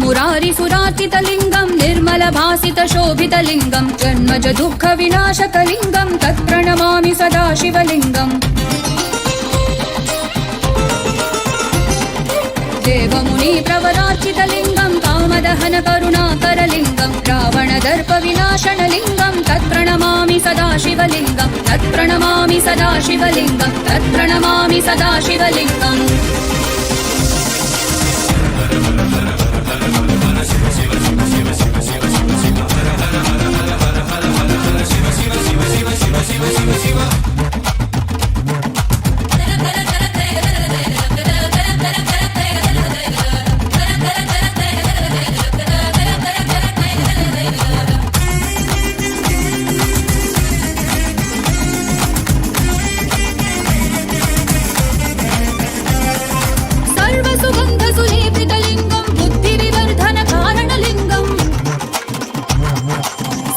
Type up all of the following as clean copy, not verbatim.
मुरारिसुरार्चितलिङ्गं निर्मलभासितशोभितलिङ्गं जन्मज दुःखविनाशकलिङ्गं तत्प्रणमामि सदा शिवलिङ्गम् देवमुनिप्रवरार्चितलिङ्गं कामदहन करुणाकरलिङ्गं रावणदर्पविनाशनलिङ्गं तत्प्रणमामि सदा शिवलिङ्गं तत्प्रणमामि सदा शिवलिङ्गं तत्प्रणमामि सदा शिवलिङ्गम्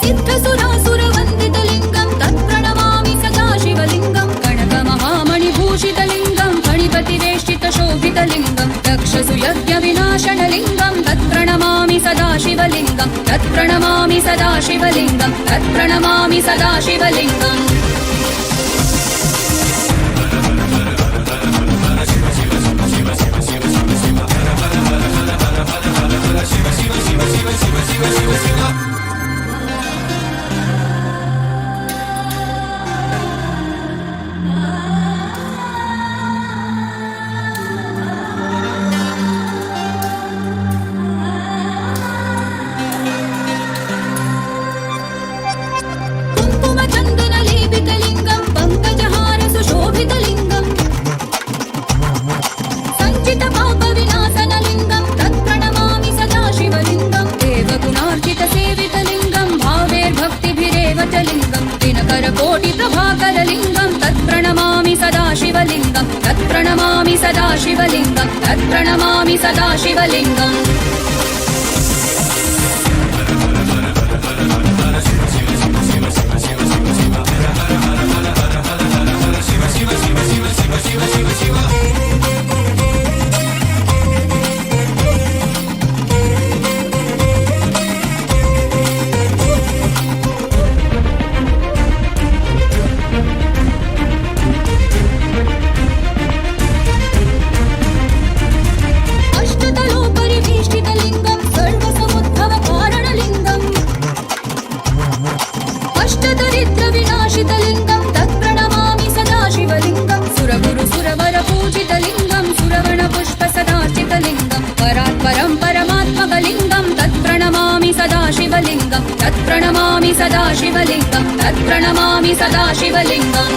सिद्धसुरासुरवन्दितलिङ्गं तत्प्रणमामि सदा शिवलिङ्गं कनकमहामणिभूषितलिङ्गं फणिपतिवेष्टितशोभितलिङ्गं दक्षसुयज्ञविनाशनलिङ्गं तत्प्रणमामि सदा शिवलिङ्गं तत्प्रणमामि सदा शिवलिङ्गं तत्प्रणमामि सदा शिवलिङ्गम् कुङ्कुमचन्दनलेपितलिङ्गं पङ्कजहारसुशोभितलिङ्गं सञ्चितपापविनाशनलिङ्गं तत्प्रणमामि सदा शिवलिङ्गं देवगुणार्चितसेवितलिङ्गं भावेर्भक्तिभिरेव च लिङ्गं दिनकरकोटिप्रभाकरलिङ्गं तत्प्रणमामि सदा शिवलिङ्गं तत्प्रणमामि सदा शिवलिङ्गं तत्प्रणमामि सदा शिवलिङ्गम् अष्टतलोपरिवेष्टितलिङ्गं सर्वसमुद्भवकारणलिङ्गं अष्टदरिद्रविनाशितलिङ्गं तत्प्रणमामि सदा शिवलिङ्गं सुरगुरुसुरवरपूजितलिङ्गं सुरवणपुष्पसदार्चितलिङ्गं परात्परं परमात्मकलिङ्गं तत्प्रणमामि सदा शिवलिङ्गं तत्प्रणमामि सदा शिवलिङ्गं तत्प्रणमामि सदा शिवलिङ्गम्